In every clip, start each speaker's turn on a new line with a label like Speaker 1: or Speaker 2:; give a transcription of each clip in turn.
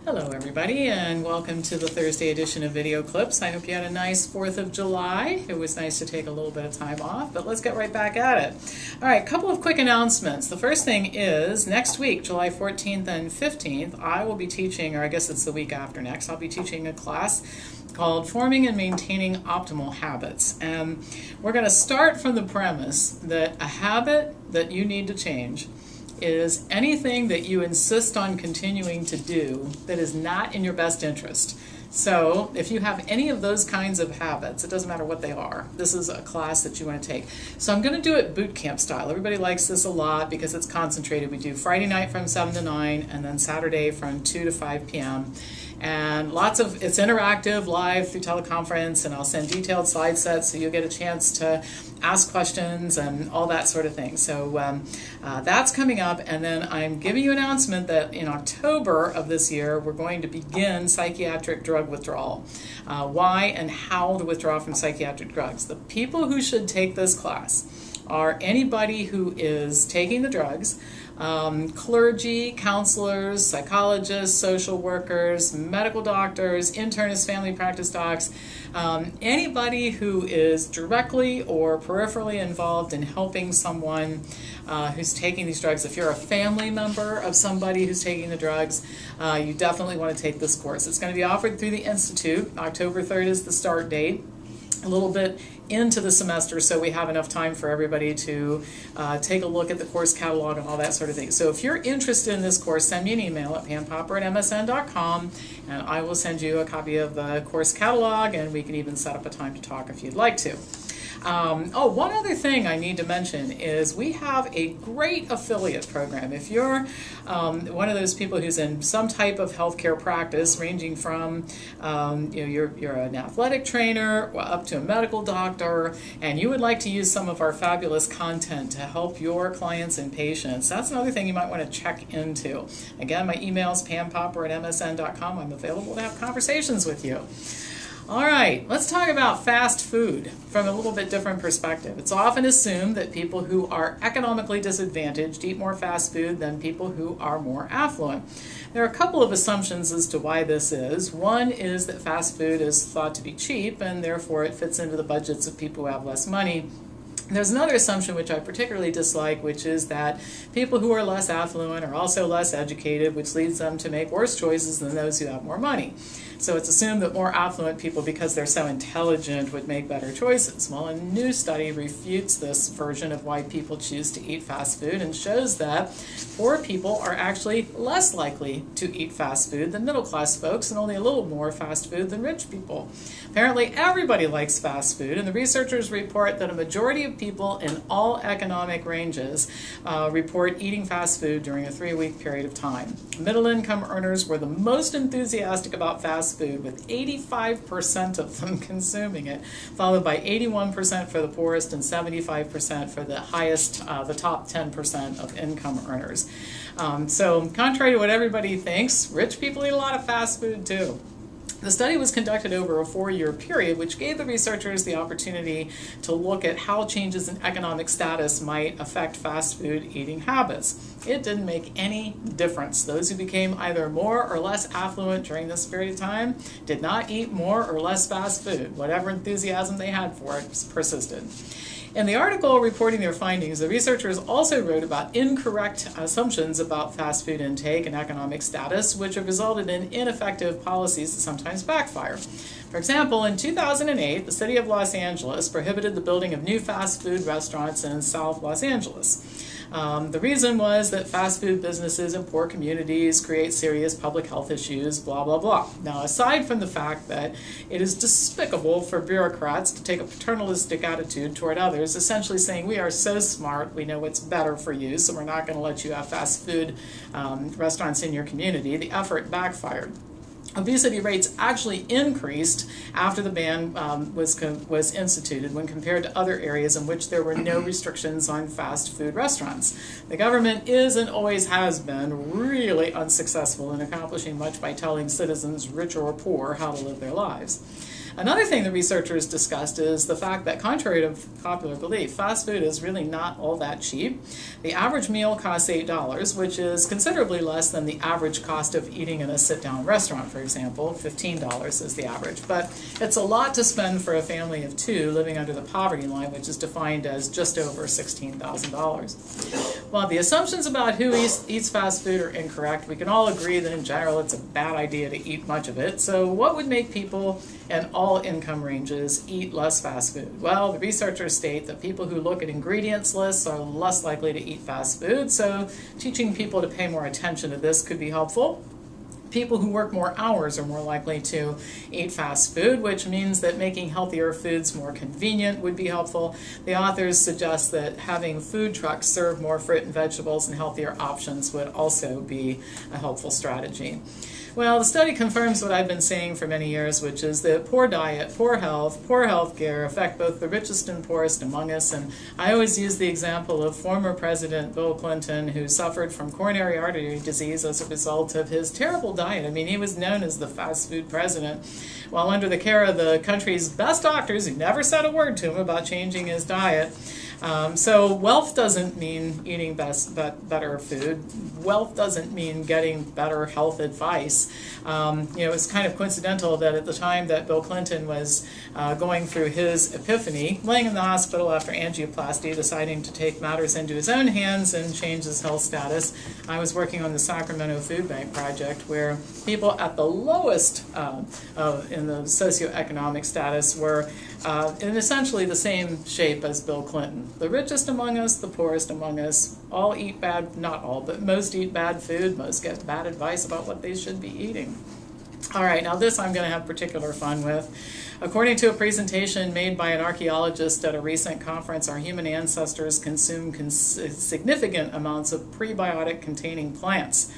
Speaker 1: Hello everybody, and welcome to the Thursday edition of Video Clips. I hope you had a nice 4th of July. It was nice to take a little bit of time off, but let's get right back at it. All right, a couple of quick announcements. The first thing is next week, July 14th and 15th, I will be teaching, or I guess it's the week after next, I'll be teaching a class called Forming and Maintaining Optimal Habits. And we're going to start from the premise that a habit that you need to change is anything that you insist on continuing to do that is not in your best interest. So if you have any of those kinds of habits, it doesn't matter what they are, this is a class that you want to take. So I'm going to do it boot camp style. Everybody likes this a lot because it's concentrated. We do Friday night from 7 to 9 and then Saturday from 2 to 5 p.m. And it's interactive, live through teleconference, and I'll send detailed slide sets so you'll get a chance to ask questions and all that sort of thing. So that's coming up, and then I'm giving you an announcement that in October of this year, we're going to begin psychiatric drug withdrawal. Why and how to withdraw from psychiatric drugs. The people who should take this class are anybody who is taking the drugs, clergy, counselors, psychologists, social workers, medical doctors, internists, family practice docs, anybody who is directly or peripherally involved in helping someone who's taking these drugs. If you're a family member of somebody who's taking the drugs, you definitely want to take this course. It's going to be offered through the Institute. October 3rd is the start date. A little bit into the semester, so we have enough time for everybody to take a look at the course catalog and all that sort of thing. So if you're interested in this course, send me an email at panpopper@msn.com, and I will send you a copy of the course catalog, and we can even set up a time to talk if you'd like to. One other thing I need to mention is we have a great affiliate program. If you're one of those people who's in some type of healthcare practice, ranging from you're an athletic trainer up to a medical doctor, and you would like to use some of our fabulous content to help your clients and patients, that's another thing you might want to check into. Again, my email is panpopper@msn.com. I'm available to have conversations with you. All right, let's talk about fast food from a little bit different perspective. It's often assumed that people who are economically disadvantaged eat more fast food than people who are more affluent. There are a couple of assumptions as to why this is. One is that fast food is thought to be cheap, and therefore it fits into the budgets of people who have less money. There's another assumption which I particularly dislike, which is that people who are less affluent are also less educated, which leads them to make worse choices than those who have more money. So it's assumed that more affluent people, because they're so intelligent, would make better choices. Well, a new study refutes this version of why people choose to eat fast food and shows that poor people are actually less likely to eat fast food than middle-class folks, and only a little more fast food than rich people. Apparently everybody likes fast food, and the researchers report that a majority of people in all economic ranges report eating fast food during a 3-week period of time. Middle-income earners were the most enthusiastic about fast food, with 85% of them consuming it, followed by 81% for the poorest and 75% for the highest, the top 10% of income earners. So contrary to what everybody thinks, rich people eat a lot of fast food too. The study was conducted over a 4-year period, which gave the researchers the opportunity to look at how changes in economic status might affect fast food eating habits. It didn't make any difference. Those who became either more or less affluent during this period of time did not eat more or less fast food. Whatever enthusiasm they had for it persisted. In the article reporting their findings, the researchers also wrote about incorrect assumptions about fast food intake and economic status, which have resulted in ineffective policies that sometimes backfire. For example, in 2008, the city of Los Angeles prohibited the building of new fast food restaurants in South Los Angeles. The reason was that fast food businesses in poor communities create serious public health issues, blah, blah, blah. Now, aside from the fact that it is despicable for bureaucrats to take a paternalistic attitude toward others, essentially saying we are so smart, we know what's better for you, so we're not going to let you have fast food restaurants in your community, the effort backfired. Obesity rates actually increased after the ban was instituted when compared to other areas in which there were no restrictions on fast food restaurants. The government is and always has been really unsuccessful in accomplishing much by telling citizens, rich or poor, how to live their lives. Another thing the researchers discussed is the fact that, contrary to popular belief, fast food is really not all that cheap. The average meal costs $8, which is considerably less than the average cost of eating in a sit-down restaurant, for example. $15 is the average. But it's a lot to spend for a family of two living under the poverty line, which is defined as just over $16,000. While the assumptions about who eats fast food are incorrect, we can all agree that in general it's a bad idea to eat much of it. So what would make people in all income ranges eat less fast food? Well, the researchers state that people who look at ingredients lists are less likely to eat fast food, so teaching people to pay more attention to this could be helpful. People who work more hours are more likely to eat fast food, which means that making healthier foods more convenient would be helpful. The authors suggest that having food trucks serve more fruit and vegetables and healthier options would also be a helpful strategy. Well, the study confirms what I've been saying for many years, which is that poor diet, poor health care affect both the richest and poorest among us. And I always use the example of former President Bill Clinton, who suffered from coronary artery disease as a result of his terrible diet. I mean, he was known as the fast food president, while under the care of the country's best doctors who never said a word to him about changing his diet. So wealth doesn't mean eating better food. Wealth doesn't mean getting better health advice. It's kind of coincidental that at the time that Bill Clinton was going through his epiphany, laying in the hospital after angioplasty, deciding to take matters into his own hands and change his health status, I was working on the Sacramento Food Bank project, where people at the lowest in the socioeconomic status were in essentially the same shape as Bill Clinton. The richest among us, the poorest among us, all eat bad, not all, but most eat bad food, most get bad advice about what they should be eating. All right, now this I'm going to have particular fun with. According to a presentation made by an archaeologist at a recent conference, our human ancestors consumed significant amounts of prebiotic-containing plants.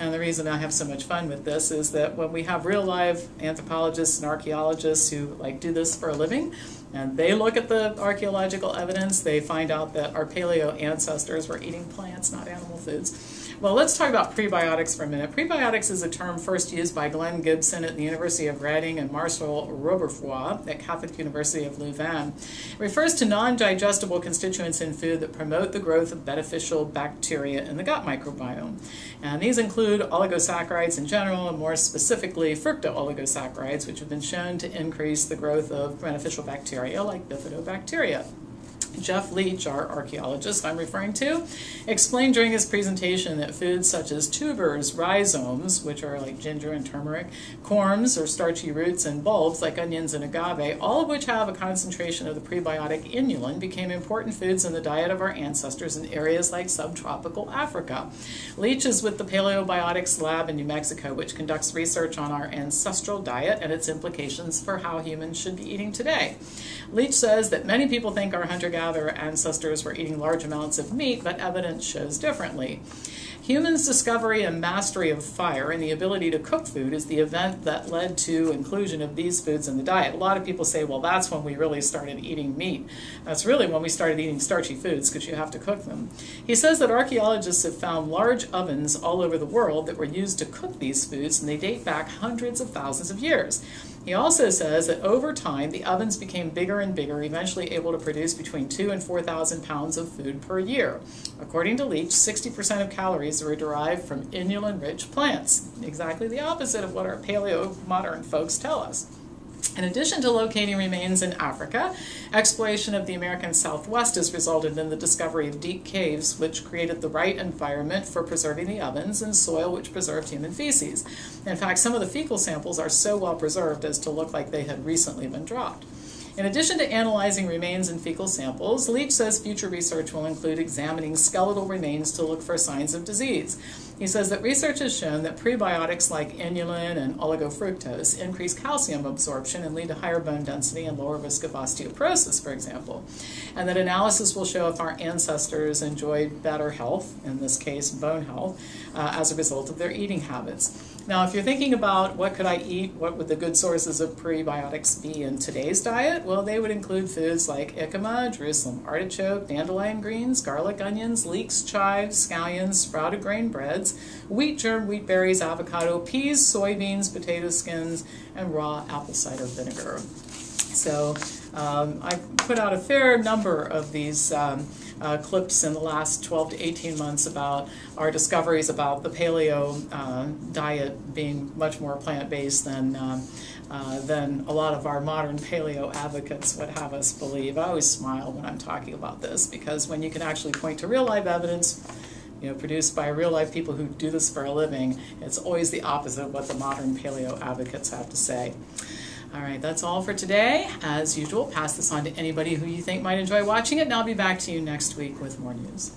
Speaker 1: And the reason I have so much fun with this is that when we have real live anthropologists and archaeologists who do this for a living, and they look at the archaeological evidence, they find out that our paleo ancestors were eating plants, not animal foods. Well, let's talk about prebiotics for a minute. Prebiotics is a term first used by Glenn Gibson at the University of Reading and Marcel Roberfoy at Catholic University of Louvain. It refers to non-digestible constituents in food that promote the growth of beneficial bacteria in the gut microbiome. And these include oligosaccharides in general, and more specifically fructooligosaccharides, which have been shown to increase the growth of beneficial bacteria like bifidobacteria. Jeff Leach, our archaeologist I'm referring to, explained during his presentation that foods such as tubers, rhizomes, which are like ginger and turmeric, corms or starchy roots, and bulbs like onions and agave, all of which have a concentration of the prebiotic inulin, became important foods in the diet of our ancestors in areas like subtropical Africa. Leach is with the Paleobiotics Lab in New Mexico, which conducts research on our ancestral diet and its implications for how humans should be eating today. Leach says that many people think our hunter-gatherer ancestors were eating large amounts of meat, but evidence shows differently. Humans' discovery and mastery of fire and the ability to cook food is the event that led to inclusion of these foods in the diet. A lot of people say, well, that's when we really started eating meat. That's really when we started eating starchy foods, because you have to cook them. He says that archaeologists have found large ovens all over the world that were used to cook these foods, and they date back hundreds of thousands of years. He also says that over time, the ovens became bigger and bigger, eventually able to produce between 2,000 and 4,000 pounds of food per year. According to Leach, 60% of calories were derived from inulin-rich plants, exactly the opposite of what our paleo-modern folks tell us. In addition to locating remains in Africa, exploration of the American Southwest has resulted in the discovery of deep caves, which created the right environment for preserving the ovens, and soil which preserved human feces. In fact, some of the fecal samples are so well preserved as to look like they had recently been dropped. In addition to analyzing remains and fecal samples, Leach says future research will include examining skeletal remains to look for signs of disease. He says that research has shown that prebiotics like inulin and oligofructose increase calcium absorption and lead to higher bone density and lower risk of osteoporosis, for example. And that analysis will show if our ancestors enjoyed better health, in this case bone health, as a result of their eating habits. Now, if you're thinking about what could I eat, what would the good sources of prebiotics be in today's diet? Well, they would include foods like jicama, Jerusalem artichoke, dandelion greens, garlic onions, leeks, chives, scallions, sprouted grain breads, acids, wheat germ, wheat berries, avocado, peas, soybeans, potato skins, and raw apple cider vinegar. So I put out a fair number of these clips in the last 12 to 18 months about our discoveries about the paleo diet being much more plant-based than a lot of our modern paleo advocates would have us believe. I always smile when I'm talking about this, because when you can actually point to real-life evidence, produced by real-life people who do this for a living, it's always the opposite of what the modern paleo advocates have to say. All right, that's all for today. As usual, pass this on to anybody who you think might enjoy watching it, and I'll be back to you next week with more news.